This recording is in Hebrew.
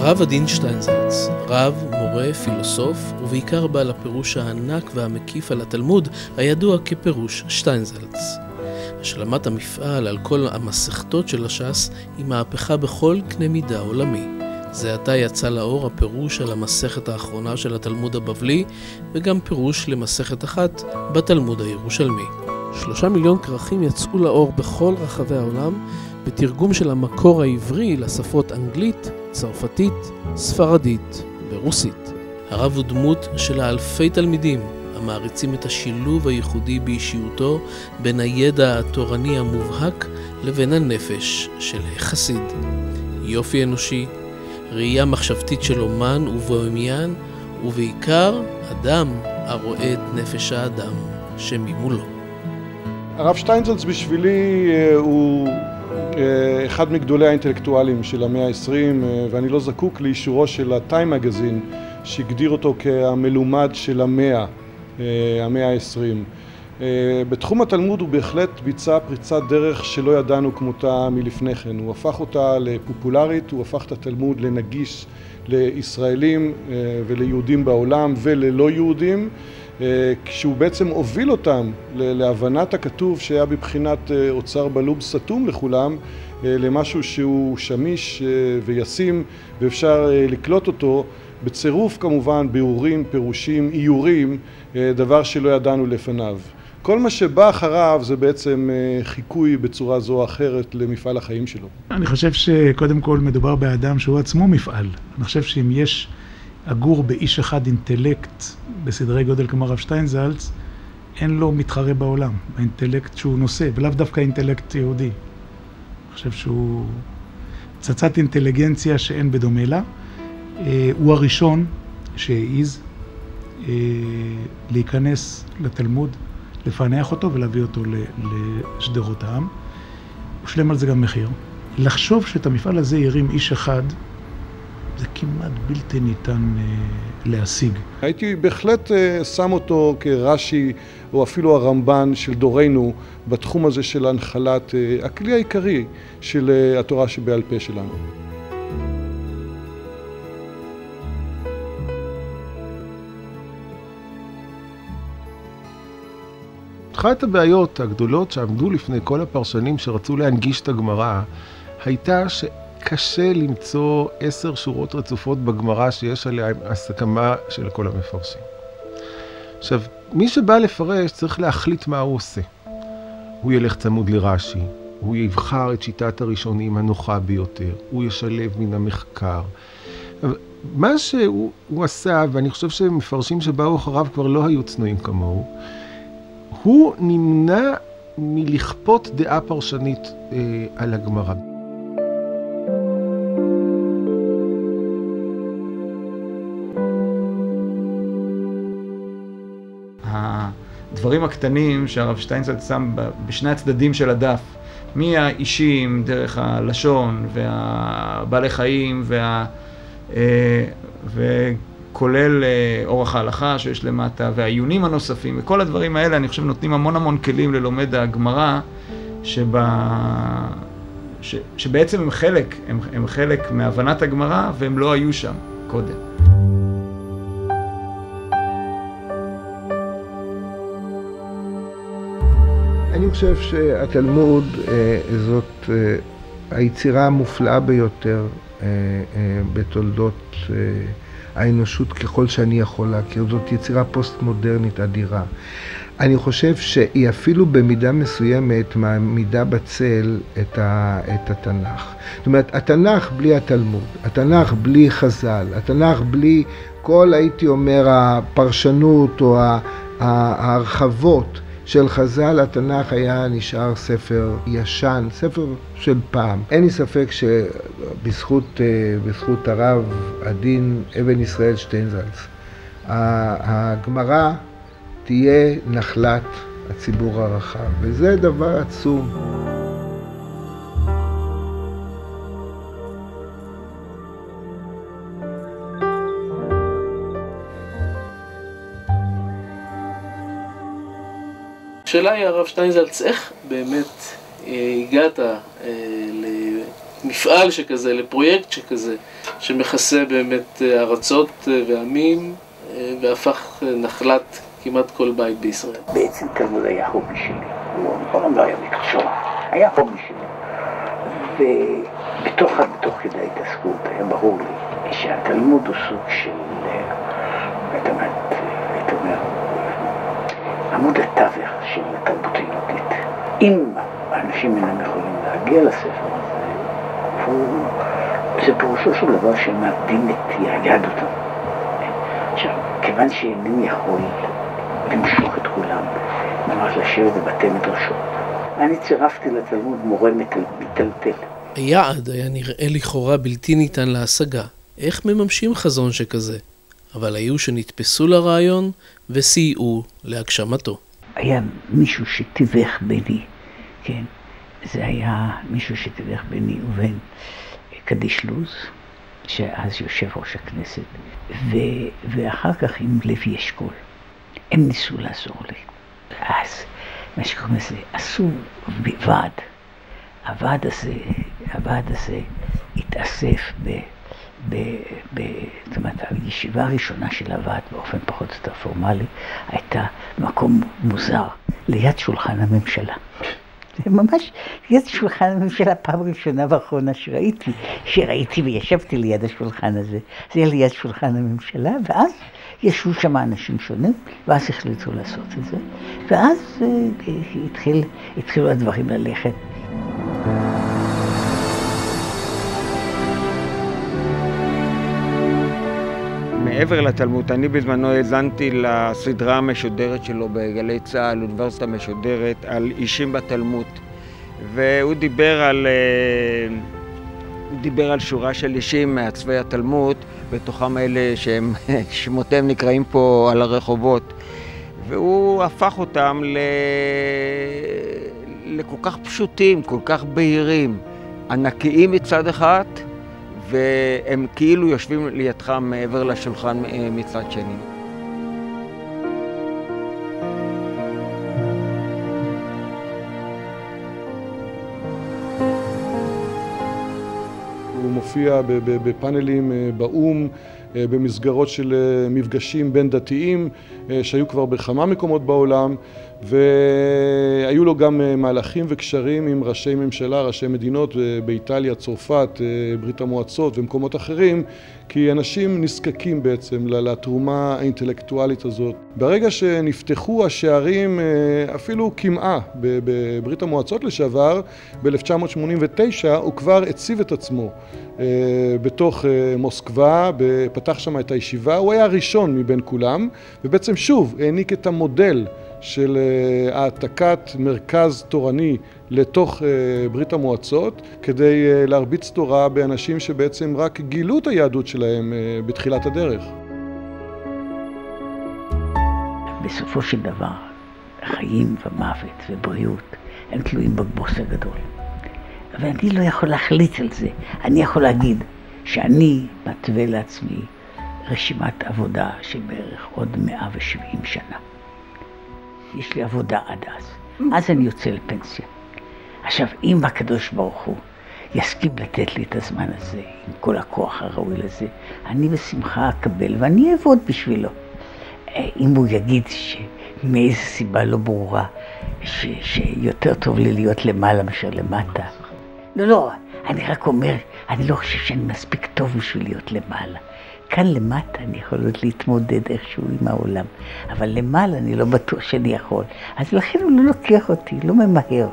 הרב עדין שטיינזלץ, רב, מורה, פילוסוף, ובעיקר בעל הפירוש הענק והמקיף על התלמוד, הידוע כפירוש שטיינזלץ. השלמת המפעל על כל המסכתות של הש"ס היא מהפכה בכל קנה מידה עולמי. זה עתה יצא לאור הפירוש על המסכת האחרונה של התלמוד הבבלי, וגם פירוש למסכת אחת בתלמוד הירושלמי. 3 מיליון כרכים יצאו לאור בכל רחבי העולם, בתרגום של המקור העברי לשפות אנגלית, צרפתית, ספרדית ורוסית. הרב הוא דמות של אלפי תלמידים המעריצים את השילוב הייחודי באישיותו בין הידע התורני המובהק לבין הנפש של החסיד. יופי אנושי, ראייה מחשבתית של אומן ובוהמיין, ובעיקר אדם הרואה את נפש האדם שממולו. הרב שטיינזלץ בשבילי הוא אחד מגדולי האינטלקטואלים של המאה ה-20, ואני לא זקוק לאישורו של הטיים מגזין שהגדיר אותו כהמלומד של המאה ה-20. בתחום התלמוד הוא בהחלט ביצע פריצת דרך שלא ידענו כמותה מלפני כן. הוא הפך אותה לפופולרית, הוא הפך את התלמוד לנגיש לישראלים וליהודים בעולם וללא יהודים, כשהוא בעצם הוביל אותם להבנת הכתוב שהיה בבחינת אוצר בלוב סתום לכולם, למשהו שהוא שמיש וישים ואפשר לקלוט אותו בצירוף כמובן ביאורים, פירושים, איורים, דבר שלא ידענו לפניו. כל מה שבא אחריו זה בעצם חיקוי בצורה זו או אחרת למפעל החיים שלו. אני חושב שקודם כל מדובר באדם שהוא עצמו מפעל. אני חושב שאם יש אגור באיש אחד אינטלקט בסדרי גודל כמו הרב שטיינזלץ, אין לו מתחרה בעולם, האינטלקט שהוא נושא, ולאו דווקא אינטלקט יהודי. אני חושב שהוא פצצת אינטליגנציה שאין בדומה לה. הוא הראשון שהעיז להיכנס לתלמוד, לפענח אותו ולהביא אותו לשדרות העם. הוא שלם על זה גם מחיר. לחשוב שאת המפעל הזה ירים איש אחד, זה כמעט בלתי ניתן להשיג. הייתי בהחלט שם אותו כרש"י או אפילו הרמב"ן של דורנו בתחום הזה של הנחלת הכלי העיקרי של התורה שבעל פה שלנו. אחת הבעיות הגדולות שעמדו לפני כל הפרשנים שרצו להנגיש את הגמרא הייתה שקשה למצוא 10 שורות רצופות בגמרא שיש עליהן הסכמה של כל המפרשים. עכשיו, מי שבא לפרש צריך להחליט מה הוא עושה. הוא ילך צמוד לרש"י, הוא יבחר את שיטת הראשונים הנוחה ביותר, הוא ישלב מן המחקר. מה שהוא עשה, ואני חושב שמפרשים שבאו אחריו כבר לא היו צנועים כמוהו, הוא נמנע מלכפות דעה פרשנית על הגמרא. הדברים הקטנים שהרב שטיינזלץ שם בשני הצדדים של הדף, מהאישים דרך הלשון והבעלי חיים וכולל אורח ההלכה שיש למטה והעיונים הנוספים וכל הדברים האלה, אני חושב נותנים המון כלים ללומד הגמרא שבעצם הם חלק מהבנת הגמרא והם לא היו שם קודם. אני חושב שהתלמוד זאת היצירה המופלאה ביותר בתולדות האנושות ככל שאני יכול להכיר. זאת יצירה פוסט-מודרנית אדירה. אני חושב שהיא אפילו במידה מסוימת מעמידה בצל את התנ"ך. זאת אומרת, התנ"ך בלי התלמוד, התנ"ך בלי חז"ל, התנ"ך בלי כל, הייתי אומר, הפרשנות או ההרחבות של חז"ל, התנ"ך היה נשאר ספר ישן, ספר של פעם. אין לי ספק שבזכות הרב עדין אבן ישראל שטיינזלץ, הגמרא תהיה נחלת הציבור הרחב, וזה דבר עצום. השאלה היא, הרב שטיינזלץ, איך באמת הגעת למפעל שכזה, לפרויקט שכזה, שמכסה באמת ארצות ועמים, והפך נחלת כמעט כל בית בישראל. בעצם תלמוד היה הובי שלי, הוא לא היה מקצוע, היה הובי שלי. ובתוך כדי ההתעסקות היה ברור לי שהתלמוד הוא סוג של, הייתי אומר, עמוד התווך של התרבות היהודית. אם האנשים אינם יכולים להגיע לספר הזה, זה פירושו של דבר שהם מאבדים את יהדותם. עכשיו, כיוון שאינני יכול למשוך את כולם, ממש לשבת בבתי מדרשות, אני צירפתי לתלמוד מורה מטלטל. היעד היה נראה לכאורה בלתי ניתן להשגה. איך מממשים חזון שכזה? אבל היו שנתפסו לרעיון וסייעו להגשמתו. היה מישהו שתיווך ביני, כן? זה היה מישהו שתיווך ביני ובין קדיש לוז, שאז יושב ראש הכנסת, ואחר כך עם לוי אשכול. הם ניסו לעזור לי. אז מה שקוראים לזה, עשו ועד. הוועד הזה התאסף זאת אומרת, הישיבה הראשונה של הוועד באופן פחות או יותר פורמלי הייתה מקום מוזר, ליד שולחן הממשלה. זה ממש ליד שולחן הממשלה, פעם ראשונה ואחרונה שראיתי וישבתי ליד השולחן הזה. זה היה ליד שולחן הממשלה, ואז ישבו שם אנשים שונים, ואז החליטו לעשות את זה, ואז התחילו הדברים ללכת. מעבר לתלמוד, אני בזמנו האזנתי לסדרה המשודרת שלו בגלי צה"ל, אוניברסיטה משודרת, על אישים בתלמוד. והוא דיבר על שורה של אישים מעצבי התלמוד, בתוכם אלה שהם שמותיהם נקראים פה על הרחובות. והוא הפך אותם לכל כך פשוטים, כל כך בהירים, ענקיים מצד אחד, והם כאילו יושבים לידך מעבר לשולחן מצד שני. הוא מופיע בפאנלים באום, במסגרות של מפגשים בין דתיים שהיו כבר בכמה מקומות בעולם, והיו לו גם מהלכים וקשרים עם ראשי ממשלה, ראשי מדינות באיטליה, צרפת, ברית המועצות ומקומות אחרים, כי אנשים נזקקים בעצם לתרומה האינטלקטואלית הזאת. ברגע שנפתחו השערים, אפילו כמעט בברית המועצות לשעבר, ב-1989 הוא כבר הציב את עצמו בתוך מוסקבה, פתח שם את הישיבה, הוא היה הראשון מבין כולם, ובעצם שוב העניק את המודל של העתקת מרכז תורני לתוך ברית המועצות, כדי להרביץ תורה באנשים שבעצם רק גילו את היהדות שלהם בתחילת הדרך. בסופו של דבר, חיים ומוות ובריאות הם תלויים בבוס הגדול. ואני לא יכול להחליט על זה. אני יכול להגיד שאני מתווה לעצמי רשימת עבודה של בערך עוד 170 שנה. יש לי עבודה עד אז אני יוצא לפנסיה. עכשיו, אם הקדוש ברוך הוא יסכים לתת לי את הזמן הזה, עם כל הכוח הראוי לזה, אני בשמחה אקבל ואני אעבוד בשבילו. אם הוא יגיד שמאיזו סיבה לא ברורה, שיותר טוב לי להיות למעלה מאשר למטה. לא, אני רק אומר, אני לא חושב שאני מספיק טוב בשביל להיות למעלה. כאן למטה אני יכול להתמודד איכשהו עם העולם, אבל למעלה אני לא בטוח שאני יכול. אז לכן הוא לא לוקח אותי, לא ממהר.